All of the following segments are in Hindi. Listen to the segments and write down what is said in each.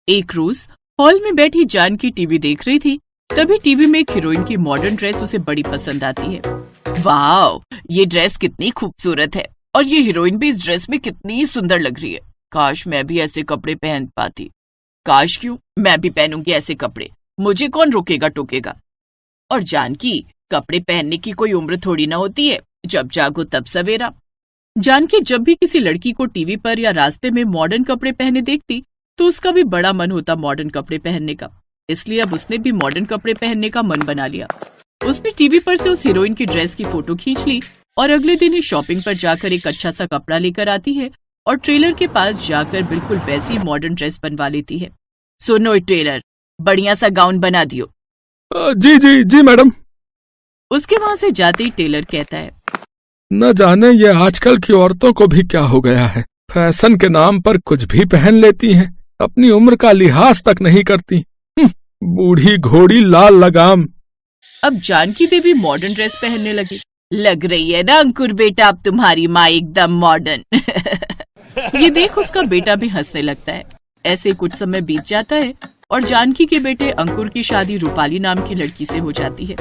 एक रोज हॉल में बैठी जानकी टीवी देख रही थी। तभी टीवी में एक हीरोइन की मॉडर्न ड्रेस उसे बड़ी पसंद आती है। वाह, ये ड्रेस कितनी खूबसूरत है और ये हीरोइन भी इस ड्रेस में कितनी सुंदर लग रही है। काश मैं भी ऐसे कपड़े पहन पाती। काश क्यों, मैं भी पहनूंगी ऐसे कपड़े, मुझे कौन रोकेगा टोकेगा। और जानकी, कपड़े पहनने की कोई उम्र थोड़ी ना होती है, जब जागो तब सवेरा। जानकी जब भी किसी लड़की को टीवी पर या रास्ते में मॉडर्न कपड़े पहने देखती तो उसका भी बड़ा मन होता मॉडर्न कपड़े पहनने का। इसलिए अब उसने भी मॉडर्न कपड़े पहनने का मन बना लिया। उसने टीवी पर से उस हीरोइन की ड्रेस की फोटो खींच ली और अगले दिन ही शॉपिंग पर जाकर एक अच्छा सा कपड़ा लेकर आती है और ट्रेलर के पास जाकर बिल्कुल वैसी मॉडर्न ड्रेस बनवा लेती है। सुनो टेलर, बढ़िया सा गाउन बना दियो। जी जी जी मैडम। उसके वहां से जाते ही टेलर कहता है, न जाने ये आजकल की औरतों को भी क्या हो गया है, फैशन के नाम पर कुछ भी पहन लेती हैं, अपनी उम्र का लिहाज तक नहीं करती। बूढ़ी घोड़ी लाल लगाम। अब जानकी देवी मॉडर्न ड्रेस पहनने लगी। लग रही है ना अंकुर बेटा, अब तुम्हारी माँ एकदम मॉडर्न। ये देख उसका बेटा भी हंसने लगता है। ऐसे कुछ समय बीत जाता है और जानकी के बेटे अंकुर की शादी रूपाली नाम की लड़की से हो जाती है।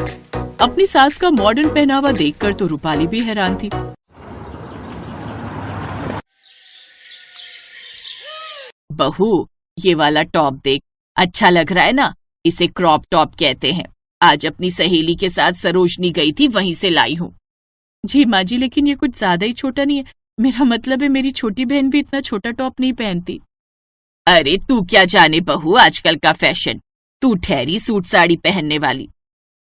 अपनी सास का मॉडर्न पहनावा देखकर तो रूपाली भी हैरान थी। बहू, ये वाला टॉप देख, अच्छा लग रहा है ना, इसे क्रॉप टॉप कहते हैं। आज अपनी सहेली के साथ सरोजनी गई थी, वहीं से लाई हूँ। जी माँ जी, लेकिन ये कुछ ज्यादा ही छोटा नहीं है। मेरा मतलब है मेरी छोटी बहन भी इतना छोटा टॉप नहीं पहनती। अरे तू क्या जाने बहू आजकल का फैशन, तू ठहरी सूट साड़ी पहनने वाली।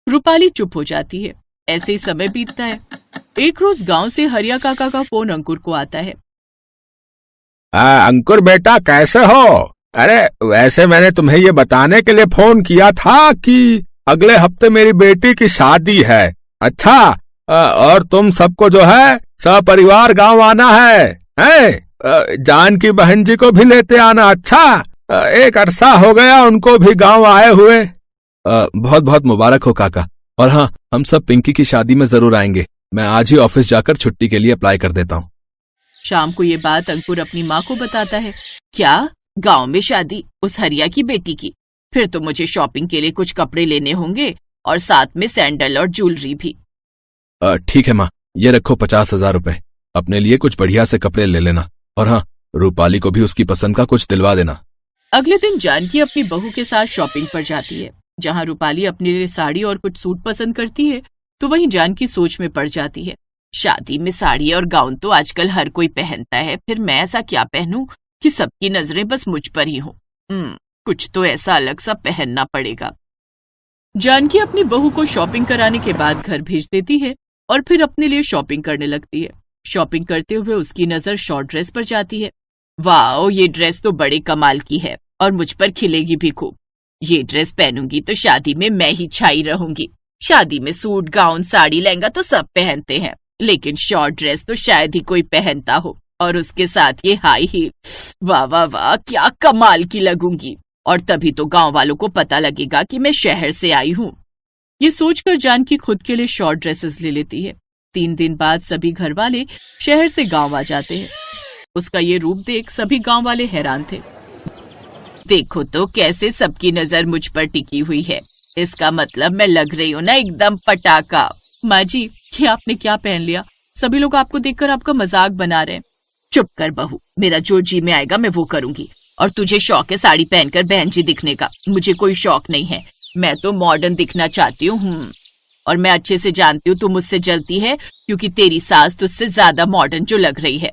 रूपाली चुप हो जाती है। ऐसे ही समय बीतता है। एक रोज गांव से हरिया काका का फोन अंकुर को आता है। अंकुर बेटा कैसे हो? अरे वैसे मैंने तुम्हें ये बताने के लिए फोन किया था कि अगले हफ्ते मेरी बेटी की शादी है। अच्छा, और तुम सबको जो है सपरिवार गांव आना है? जानकी बहन जी को भी लेते आना। अच्छा, एक अरसा हो गया उनको भी गांव आए हुए। बहुत बहुत मुबारक हो काका। और हाँ, हम सब पिंकी की शादी में जरूर आएंगे। मैं आज ही ऑफिस जाकर छुट्टी के लिए अप्लाई कर देता हूँ। शाम को ये बात अंकुर अपनी माँ को बताता है। क्या, गांव में शादी उस हरिया की बेटी की? फिर तो मुझे शॉपिंग के लिए कुछ कपड़े लेने होंगे और साथ में सैंडल और ज्वेलरी भी। ठीक है माँ, ये रखो 50,000 रुपए। अपने लिए कुछ बढ़िया से कपड़े ले लेना और हाँ, रूपाली को भी उसकी पसंद का कुछ दिलवा देना। अगले दिन जानकी अपनी बहू के साथ शॉपिंग पर जाती है। जहाँ रूपाली अपने लिए साड़ी और कुछ सूट पसंद करती है तो वहीं जानकी सोच में पड़ जाती है। शादी में साड़ी और गाउन तो आजकल हर कोई पहनता है, फिर मैं ऐसा क्या पहनूं कि सबकी नजरें बस मुझ पर ही हों। कुछ तो ऐसा अलग सा पहनना पड़ेगा। जानकी अपनी बहू को शॉपिंग कराने के बाद घर भेज देती है और फिर अपने लिए शॉपिंग करने लगती है। शॉपिंग करते हुए उसकी नजर शॉर्ट ड्रेस पर जाती है। वाह, ये ड्रेस तो बड़े कमाल की है और मुझ पर खिलेगी भी खूब। ये ड्रेस पहनूंगी तो शादी में मैं ही छाई रहूंगी। शादी में सूट, गाउन, साड़ी, लहंगा तो सब पहनते हैं, लेकिन शॉर्ट ड्रेस तो शायद ही कोई पहनता हो, और उसके साथ ये हाई हील। वाह वाह वाह, क्या कमाल की लगूंगी, और तभी तो गांव वालों को पता लगेगा कि मैं शहर से आई हूँ। ये सोचकर जानकी खुद के लिए शॉर्ट ड्रेसेस ले लेती है। 3 दिन बाद सभी घर वाले शहर से गांव आ जाते हैं। उसका ये रूप देख सभी गांव वाले हैरान थे। देखो तो कैसे सबकी नजर मुझ पर टिकी हुई है। इसका मतलब मैं लग रही हूँ ना एकदम पटाखा। माँ जी, ये आपने क्या पहन लिया? सभी लोग आपको देखकर आपका मजाक बना रहे हैं। चुप कर बहू, मेरा जो जी में आएगा मैं वो करूंगी। और तुझे शौक है साड़ी पहनकर बहन जी दिखने का? मुझे कोई शौक नहीं है, मैं तो मॉडर्न दिखना चाहती हूँ। और मैं अच्छे से जानती हूँ तू मुझसे जलती है, क्योंकि तेरी सास तुझसे ज्यादा मॉडर्न जो लग रही है।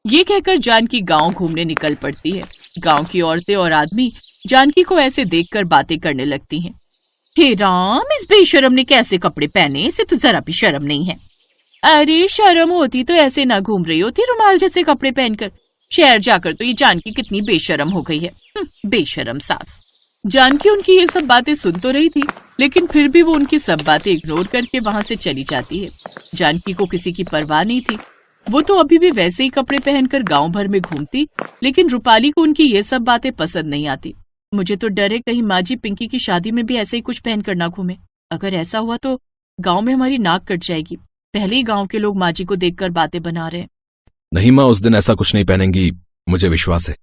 ये कहकर जानकी गांव घूमने निकल पड़ती है। गांव की औरतें और आदमी जानकी को ऐसे देखकर बातें करने लगती हैं। हे राम, इस बेशरम ने कैसे कपड़े पहने, इसे तो जरा भी शर्म नहीं है। अरे शर्म होती तो ऐसे ना घूम रही होती रुमाल जैसे कपड़े पहनकर। शहर जाकर तो ये जानकी कितनी बेशरम हो गई है। बेशरम सास। जानकी उनकी ये सब बातें सुन तो रही थी, लेकिन फिर भी वो उनकी सब बातें इग्नोर करके वहां से चली जाती है। जानकी को किसी की परवाह नहीं थी। वो तो अभी भी वैसे ही कपड़े पहनकर गांव भर में घूमती, लेकिन रूपाली को उनकी ये सब बातें पसंद नहीं आती। मुझे तो डर है कहीं माँ जी पिंकी की शादी में भी ऐसे ही कुछ पहनकर ना घूमे। अगर ऐसा हुआ तो गांव में हमारी नाक कट जाएगी। पहले ही गांव के लोग माँ जी को देखकर बातें बना रहे हैं। नहीं माँ, उस दिन ऐसा कुछ नहीं पहनेंगी, मुझे विश्वास है।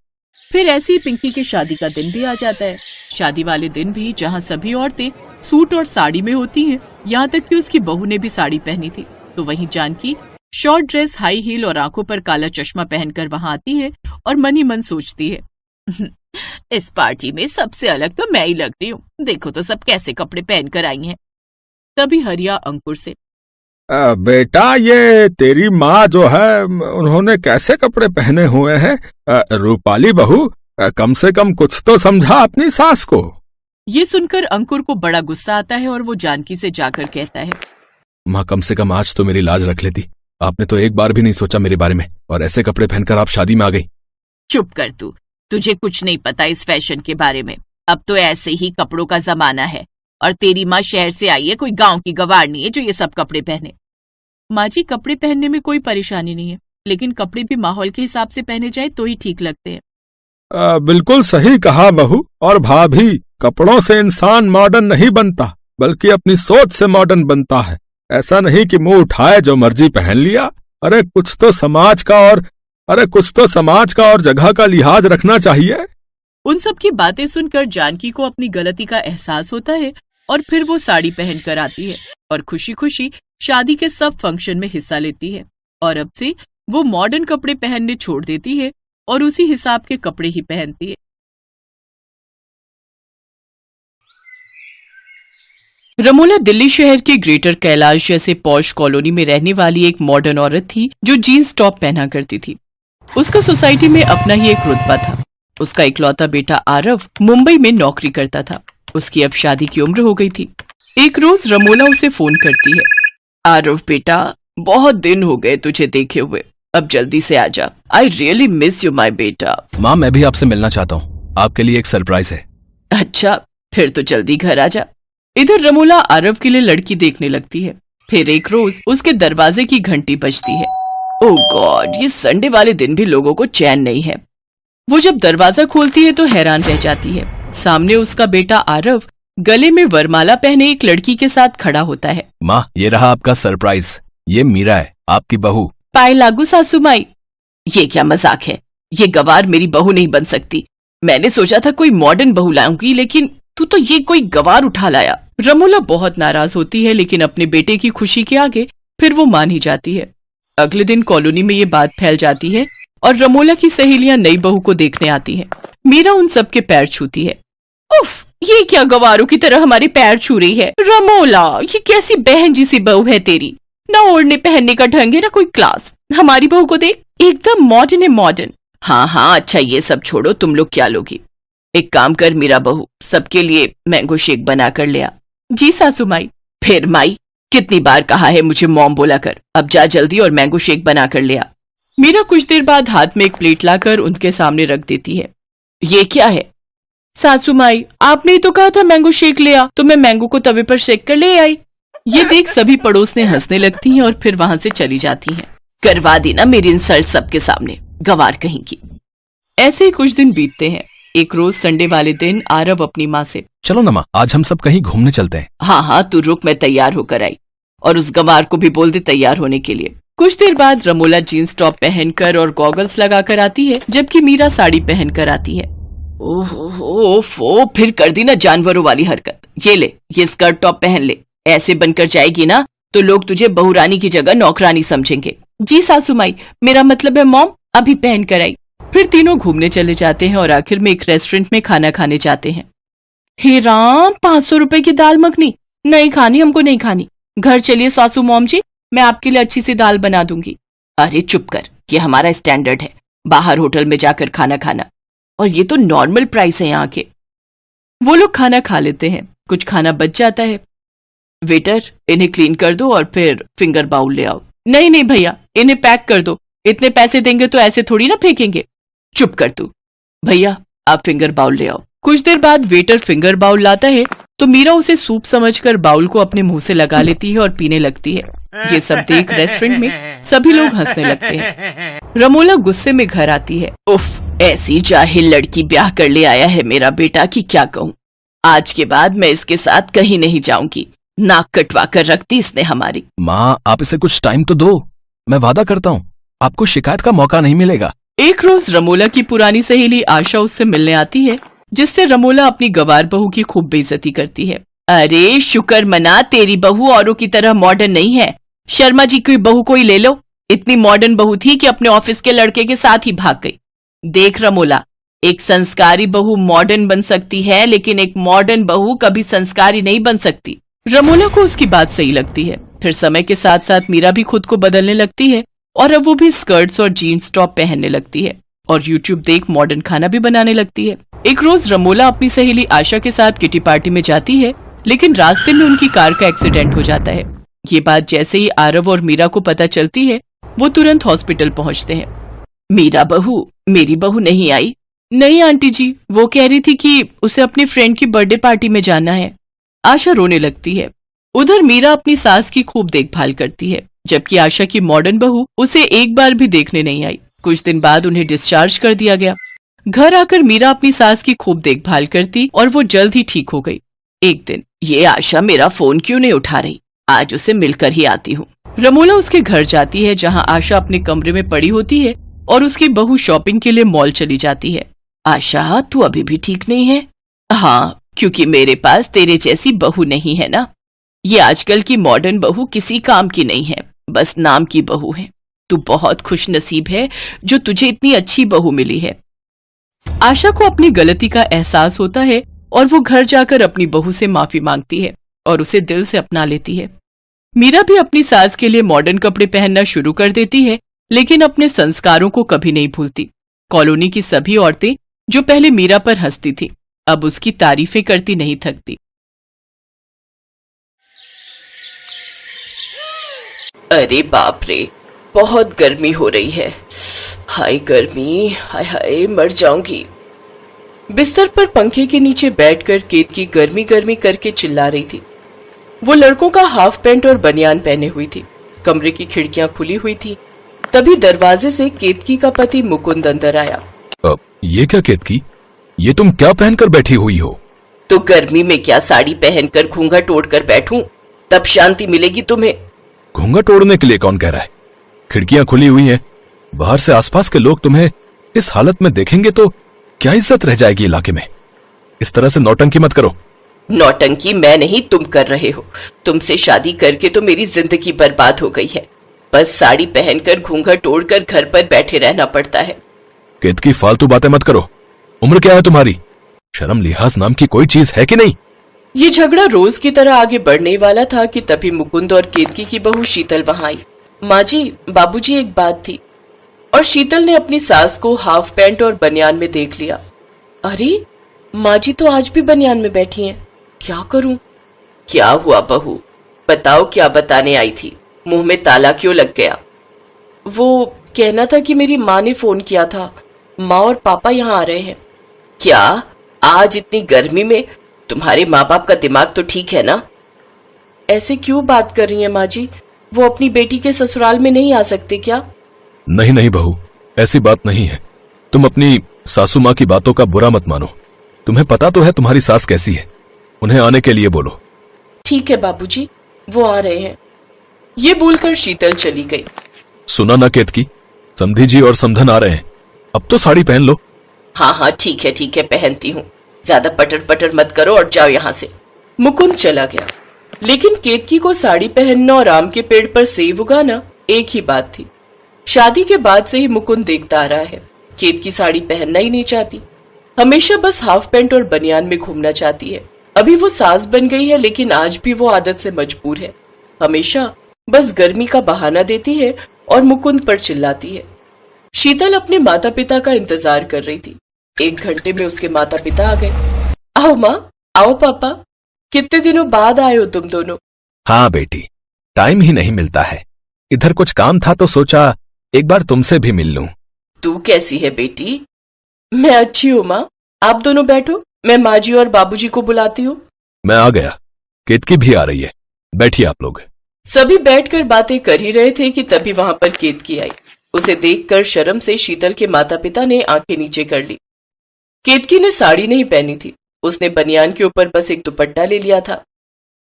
फिर ऐसे ही पिंकी की शादी का दिन भी आ जाता है। शादी वाले दिन भी जहाँ सभी औरतें सूट और साड़ी में होती हैं, यहाँ तक कि उसकी बहू ने भी साड़ी पहनी थी, तो वहीं Janaki short dress, high heel और आंखों पर काला चश्मा पहनकर वहां आती है और मन ही मन सोचती है इस पार्टी में सबसे अलग तो मैं ही लग रही हूँ, देखो तो सब कैसे कपड़े पहनकर आई हैं। तभी हरिया अंकुर से, बेटा ये तेरी माँ जो है उन्होंने कैसे कपड़े पहने हुए हैं? रूपाली बहू, कम से कम कुछ तो समझा अपनी सास को। ये सुनकर अंकुर को बड़ा गुस्सा आता है और वो जानकी से जाकर कहता है, माँ कम से कम आज तो मेरी लाज रख लेती, आपने तो एक बार भी नहीं सोचा मेरे बारे में, और ऐसे कपड़े पहनकर आप शादी में आ गई। चुप कर तू, तुझे कुछ नहीं पता इस फैशन के बारे में। अब तो ऐसे ही कपड़ों का जमाना है, और तेरी माँ शहर से आई है, कोई गांव की गवार नहीं है जो ये सब कपड़े पहने। माँ जी, कपड़े पहनने में कोई परेशानी नहीं है, लेकिन कपड़े भी माहौल के हिसाब से पहने जाए तो ही ठीक लगते हैं। बिल्कुल सही कहा बहू और भाभी, कपड़ों से इंसान मॉडर्न नहीं बनता, बल्कि अपनी सोच से मॉडर्न बनता है। ऐसा नहीं कि मुंह उठाए जो मर्जी पहन लिया। अरे कुछ तो समाज का और जगह का लिहाज रखना चाहिए। उन सब की बातें सुनकर जानकी को अपनी गलती का एहसास होता है और फिर वो साड़ी पहनकर आती है और खुशी खुशी शादी के सब फंक्शन में हिस्सा लेती है। और अब से वो मॉडर्न कपड़े पहनने छोड़ देती है और उसी हिसाब के कपड़े ही पहनती है। रमोला दिल्ली शहर के ग्रेटर कैलाश जैसे पॉश कॉलोनी में रहने वाली एक मॉडर्न औरत थी जो जीन्स टॉप पहना करती थी। उसका सोसाइटी में अपना ही एक रुतबा था। उसका इकलौता बेटा आरव मुंबई में नौकरी करता था। उसकी अब शादी की उम्र हो गई थी। एक रोज रमोला उसे फोन करती है, आरव बेटा, बहुत दिन हो गए तुझे देखे हुए, अब जल्दी से आजा, आई रियली मिस यू माई बेटा। माँ मैं भी आपसे मिलना चाहता हूँ, आपके लिए एक सरप्राइज है। अच्छा, फिर तो जल्दी घर आजा। इधर रमोला आरव के लिए लड़की देखने लगती है। फिर एक रोज उसके दरवाजे की घंटी बजती है। ओह गॉड, ये संडे वाले दिन भी लोगों को चैन नहीं है। वो जब दरवाजा खोलती है तो हैरान रह जाती है। सामने उसका बेटा आरव गले में वरमाला पहने एक लड़की के साथ खड़ा होता है। माँ ये रहा आपका सरप्राइज, ये मीरा है, आपकी बहू। पाए लागू सासू माई, ये क्या मजाक है? ये गवार मेरी बहू नहीं बन सकती। मैंने सोचा था कोई मॉडर्न बहू लाऊंगी, लेकिन तू तो ये कोई गवार उठा लाया। रमोला बहुत नाराज होती है, लेकिन अपने बेटे की खुशी के आगे फिर वो मान ही जाती है। अगले दिन कॉलोनी में ये बात फैल जाती है और रमोला की सहेलियां नई बहू को देखने आती हैं। मीरा उन सब के पैर छूती है। उफ, ये क्या गवारों की तरह हमारे पैर छू रही है? रमोला, ये कैसी बहन जी सी बहू है तेरी, ना ओढ़ने पहनने का ढंग है ना कोई क्लास। हमारी बहू को देख, एकदम मॉडर्न है, मॉडर्न। हाँ हाँ, अच्छा ये सब छोड़ो, तुम लोग क्या लोगी? एक काम कर मीरा बहू, सबके लिए मैंगो शेक बना कर ले आ। जी सासू माई। फिर माई, कितनी बार कहा है मुझे मॉम बोला कर, अब जा जल्दी और मैंगो शेक बना कर ले आ। मीरा कुछ देर बाद हाथ में एक प्लेट लाकर उनके सामने रख देती है। ये क्या है? सासू माई, आपने ही तो कहा था मैंगो शेक ले आ, तो मैं मैंगो को तवे पर शेक कर ले आई। ये देख सभी पड़ोसने हंसने लगती हैं और फिर वहां से चली जाती हैं। करवा देना मेरी इंसल्ट सबके सामने, गवार कहीं की। ऐसे ही कुछ दिन बीतते हैं। एक रोज संडे वाले दिन आरव अपनी माँ से, चलो ना माँ, आज हम सब कहीं घूमने चलते हैं। हाँ हाँ तू रुक, मैं तैयार होकर आई, और उस गवार को भी बोल दे तैयार होने के लिए। कुछ देर बाद रमोला जीन्स टॉप पहनकर और गॉगल्स लगाकर आती है, जबकि मीरा साड़ी पहनकर आती है। ओह, फिर कर दी ना जानवरों वाली हरकत। ये ले, ये स्कर्ट टॉप पहन ले, ऐसे बनकर जाएगी ना तो लोग तुझे बहुरानी की जगह नौकरानी समझेंगे। जी सासू माई, मेरा मतलब है मॉम, अभी पहन कर आई। फिर तीनों घूमने चले जाते हैं और आखिर में एक रेस्टोरेंट में खाना खाने जाते हैं। हे राम, 500 रुपए की दाल मखनी नहीं खानी, हमको नहीं खानी। घर चलिए सासू मॉम जी, मैं आपके लिए अच्छी सी दाल बना दूंगी। अरे चुप कर, ये हमारा स्टैंडर्ड है, बाहर होटल में जाकर खाना खाना, और ये तो नॉर्मल प्राइस है यहाँ के। वो लोग खाना खा लेते हैं। कुछ खाना बच जाता है। वेटर, इन्हें क्लीन कर दो और फिर फिंगर बाउल ले आओ। नहीं नहीं भैया, इन्हें पैक कर दो, इतने पैसे देंगे तो ऐसे थोड़ी ना फेंकेंगे। चुप कर तू। भैया आप फिंगर बाउल ले आओ। कुछ देर बाद वेटर फिंगर बाउल लाता है तो मीरा उसे सूप समझकर बाउल को अपने मुंह से लगा लेती है और पीने लगती है। ये सब देख रेस्टोरेंट में सभी लोग हंसने लगते हैं। रमोला गुस्से में घर आती है। उफ, ऐसी जाहिल लड़की ब्याह कर ले आया है मेरा बेटा कि क्या कहूँ। आज के बाद मैं इसके साथ कहीं नहीं जाऊंगी। नाक कटवा कर रखती इसने हमारी। माँ आप इसे कुछ टाइम तो दो, मैं वादा करता हूँ आपको शिकायत का मौका नहीं मिलेगा। एक रोज रमोला की पुरानी सहेली आशा उससे मिलने आती है, जिससे रमोला अपनी गवार बहू की खूब बेइज्जती करती है। अरे शुक्र मना, तेरी बहू औरों की तरह मॉडर्न नहीं है। शर्मा जी की बहू कोई ले लो, इतनी मॉडर्न बहू थी कि अपने ऑफिस के लड़के के साथ ही भाग गई। देख रमोला, एक संस्कारी बहू मॉडर्न बन सकती है, लेकिन एक मॉडर्न बहू कभी संस्कारी नहीं बन सकती। रमोला को उसकी बात सही लगती है। फिर समय के साथ साथ मीरा भी खुद को बदलने लगती है और अब वो भी स्कर्ट्स और जीन्स टॉप पहनने लगती है और यूट्यूब देख मॉडर्न खाना भी बनाने लगती है। एक रोज रमोला अपनी सहेली आशा के साथ किटी पार्टी में जाती है, लेकिन रास्ते में उनकी कार का एक्सीडेंट हो जाता है। ये बात जैसे ही आरव और मीरा को पता चलती है, वो तुरंत हॉस्पिटल पहुंचते हैं। मीरा बहू, मेरी बहू नहीं आई? नहीं आंटी जी, वो कह रही थी कि उसे अपनी फ्रेंड की बर्थडे पार्टी में जाना है। आशा रोने लगती है। उधर मीरा अपनी सास की खूब देखभाल करती है, जबकि आशा की मॉडर्न बहू उसे एक बार भी देखने नहीं आई। कुछ दिन बाद उन्हें डिस्चार्ज कर दिया गया। घर आकर मीरा अपनी सास की खूब देखभाल करती और वो जल्द ही ठीक हो गई। एक दिन, ये आशा मेरा फोन क्यों नहीं उठा रही? आज उसे मिलकर ही आती हूँ। रमोला उसके घर जाती है, जहाँ आशा अपने कमरे में पड़ी होती है और उसकी बहू शॉपिंग के लिए मॉल चली जाती है। आशा, तू अभी भी ठीक नहीं है? हाँ, क्योंकि मेरे पास तेरे जैसी बहू नहीं है ना। ये आजकल की मॉडर्न बहू किसी काम की नहीं है, बस नाम की बहू है। तू बहुत खुश नसीब है जो तुझे इतनी अच्छी बहू मिली है। आशा को अपनी गलती का एहसास होता है और वो घर जाकर अपनी बहू से माफी मांगती है और उसे दिल से अपना लेती है। मीरा भी अपनी सास के लिए मॉडर्न कपड़े पहनना शुरू कर देती है, लेकिन अपने संस्कारों को कभी नहीं भूलती। कॉलोनी की सभी औरतें जो पहले मीरा पर हंसती थी, अब उसकी तारीफें करती नहीं थकती। अरे बाप रे, बहुत गर्मी हो रही है। हाय गर्मी, हाय हाय, मर जाऊंगी। बिस्तर पर पंखे के नीचे बैठकर केतकी गर्मी गर्मी करके चिल्ला रही थी। वो लड़कों का हाफ पैंट और बनियान पहने हुई थी। कमरे की खिड़कियां खुली हुई थी। तभी दरवाजे से केतकी का पति मुकुंद अंदर आया। ये क्या केतकी, ये तुम क्या पहनकर बैठी हुई हो? तो गर्मी में क्या साड़ी पहनकर घूंघट ओढ़कर बैठूं, तब शांति मिलेगी तुम्हें। घूंघट ओढ़ने के लिए कौन कह रहा है? खिड़कियां खुली हुई हैं, बाहर से आसपास के लोग तुम्हें इस हालत में देखेंगे तो क्या इज्जत रह जाएगी इलाके में। इस तरह से नौटंकी मत करो। नौटंकी मैं नहीं, तुम कर रहे हो। तुमसे शादी करके तो मेरी जिंदगी बर्बाद हो गई है। बस साड़ी पहनकर घूंघट ओढ़कर घर पर बैठे रहना पड़ता है। केतकी, फालतू बातें मत करो। उम्र क्या है तुम्हारी? शर्म लिहाज नाम की कोई चीज है कि नहीं? ये झगड़ा रोज की तरह आगे बढ़ने वाला था कि तभी मुकुंद और केतकी की बहू शीतल वहां आई। माँ जी, बाबूजी, एक बात थी। और शीतल ने अपनी सास को हाफ पैंट और बनियान में देख लिया। अरे माँ जी तो आज भी बनियान में बैठी हैं। क्या करूं? क्या हुआ बहू, बताओ, क्या बताने आई थी? मुंह में ताला क्यों लग गया? वो कहना था कि मेरी माँ ने फोन किया था, माँ और पापा यहाँ आ रहे हैं। क्या आज इतनी गर्मी में? तुम्हारे माँ बाप का दिमाग तो ठीक है ना? ऐसे क्यों बात कर रही हैं माँ जी? वो अपनी बेटी के ससुराल में नहीं आ सकते क्या? नहीं नहीं बहू, ऐसी बात नहीं है। तुम अपनी सासू माँ की बातों का बुरा मत मानो। तुम्हें पता तो है तुम्हारी सास कैसी है। उन्हें आने के लिए बोलो। ठीक है बाबूजी, वो आ रहे हैं। ये बोलकर शीतल चली गई। सुना ना केतकी, समधी जी और समधन आ रहे हैं। अब तो साड़ी पहन लो। हाँ हाँ ठीक है, पहनती हूँ। ज्यादा पटर पटर मत करो और जाओ यहाँ से। मुकुंद चला गया, लेकिन केतकी को साड़ी पहनना और आम के पेड़ पर सेब उगाना एक ही बात थी। शादी के बाद से ही मुकुंद देखता आ रहा है, केतकी साड़ी पहनना ही नहीं चाहती। हमेशा बस हाफ पैंट और बनियान में घूमना चाहती है। अभी वो सास बन गई है, लेकिन आज भी वो आदत से मजबूर है। हमेशा बस गर्मी का बहाना देती है और मुकुंद पर चिल्लाती है। शीतल अपने माता पिता का इंतजार कर रही थी। 1 घंटे में उसके माता पिता आ गए। आओ माँ, आओ पापा, कितने दिनों बाद आए हो तुम दोनों। हाँ बेटी, टाइम ही नहीं मिलता है। इधर कुछ काम था तो सोचा एक बार तुमसे भी मिल लूं। तू कैसी है बेटी? मैं अच्छी हूँ माँ, आप दोनों बैठो, मैं माँ जी और बाबूजी को बुलाती हूँ। मैं आ गया, केतकी भी आ रही है, बैठिए आप लोग। सभी बैठकर बातें कर ही रहे थे कि तभी वहां पर केतकी आई। उसे देखकर शर्म से शीतल के माता पिता ने आंखें नीचे कर ली। केतकी ने साड़ी नहीं पहनी थी, उसने बनियान के ऊपर बस एक दुपट्टा ले लिया था।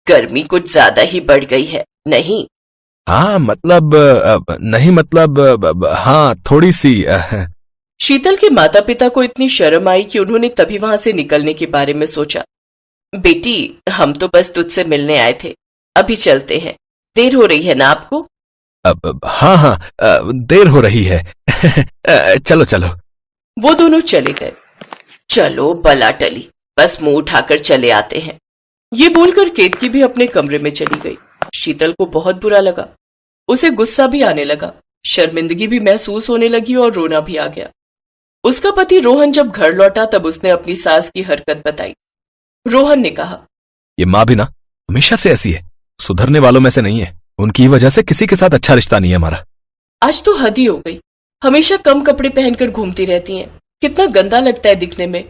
गर्मी कुछ ज्यादा ही बढ़ गई है, नहीं? हाँ मतलब नहीं, मतलब हाँ थोड़ी सी। शीतल के माता पिता को इतनी शर्म आई कि उन्होंने तभी वहां से निकलने के बारे में सोचा। बेटी, हम तो बस तुझसे मिलने आए थे, अभी चलते हैं। देर हो रही है ना आपको? अब हाँ हाँ, देर हो रही है। चलो चलो। वो दोनों चले गए। चलो बला टली, बस मुंह उठाकर चले आते हैं। ये बोलकर केतकी भी अपने कमरे में चली गई। शीतल को बहुत बुरा लगा, उसे गुस्सा भी आने लगा, शर्मिंदगी भी महसूस होने लगी और रोना भी आ गया। उसका पति रोहन जब घर लौटा तब उसने अपनी सास की हरकत बताई। रोहन ने कहा, ये माँ भी ना हमेशा से ऐसी है, सुधरने वालों में से नहीं है। उनकी वजह से किसी के साथ अच्छा रिश्ता नहीं है हमारा। आज तो हद ही हो गई, हमेशा कम कपड़े पहनकर घूमती रहती हैं, कितना गंदा लगता है दिखने में।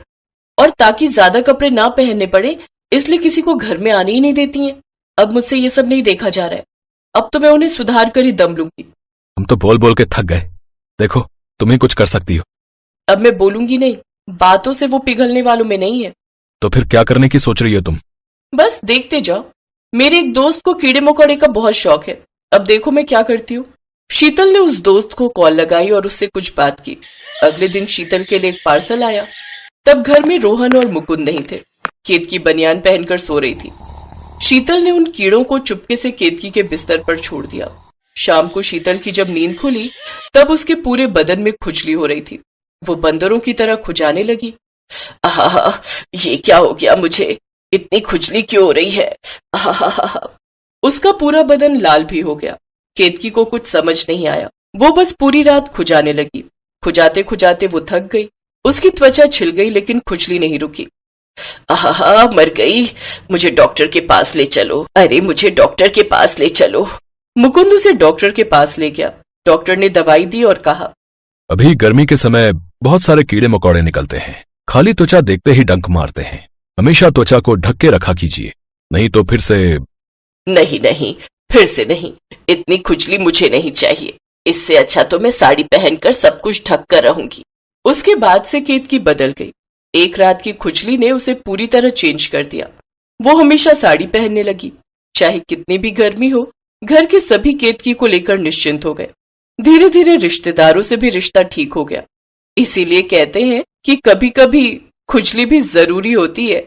और ताकि ज्यादा कपड़े ना पहनने पड़े इसलिए किसी को घर में आने ही नहीं देती हैं। अब मुझसे ये सब नहीं देखा जा रहा है, अब तो मैं उन्हें सुधार कर ही दम लूंगी। हम तो बोल बोल के थक गए, देखो तुम ही कुछ कर सकती हो। अब मैं बोलूंगी नहीं, बातों से वो पिघलने वालों में नहीं है। तो फिर क्या करने की सोच रही हो तुम? बस देखते जाओ। मेरे एक दोस्त को कीड़े मकोड़े का बहुत शौक है, अब देखो मैं क्या करती हूँ। शीतल ने उस दोस्त को कॉल लगाई और उससे कुछ बात की। अगले दिन शीतल के लिए एक पार्सल आया। तब घर में रोहन और मुकुंद नहीं थे, केतकी बनियान पहनकर सो रही थी। शीतल ने उन कीड़ों को चुपके से केतकी के बिस्तर पर छोड़ दिया। शाम को शीतल की जब नींद खुली तब उसके पूरे बदन में खुजली हो रही थी, वो बंदरों की तरह खुजाने लगी। आहा, ये क्या हो गया मुझे, इतनी खुजली क्यों हो रही है? आहा, उसका पूरा बदन लाल भी हो गया। केतकी को कुछ समझ नहीं आया, वो बस पूरी रात खुजाने लगी। खुजाते खुजाते वो थक गई, उसकी त्वचा छिल गई लेकिन खुजली नहीं रुकी। आहा, मर गई, मुझे डॉक्टर के पास ले चलो, अरे मुझे डॉक्टर के पास ले चलो। मुकुंद उसे डॉक्टर के पास ले गया। डॉक्टर ने दवाई दी और कहा, अभी गर्मी के समय बहुत सारे कीड़े मकोड़े निकलते हैं, खाली त्वचा देखते ही डंक मारते हैं। हमेशा त्वचा को ढक के रखा कीजिए, नहीं तो फिर से। नहीं, फिर से नहीं, इतनी खुजली मुझे नहीं चाहिए। इससे अच्छा तो मैं साड़ी पहनकर सब कुछ ढक कर रहूंगी। उसके बाद से केतकी बदल गई। एक रात की खुजली ने उसे पूरी तरह चेंज कर दिया। वो हमेशा साड़ी पहनने लगी, चाहे कितनी भी गर्मी हो। घर के सभी केतकी को लेकर निश्चिंत हो गए। धीरे धीरे रिश्तेदारों से भी रिश्ता ठीक हो गया। इसीलिए कहते हैं कि कभी कभी खुजली भी जरूरी होती है।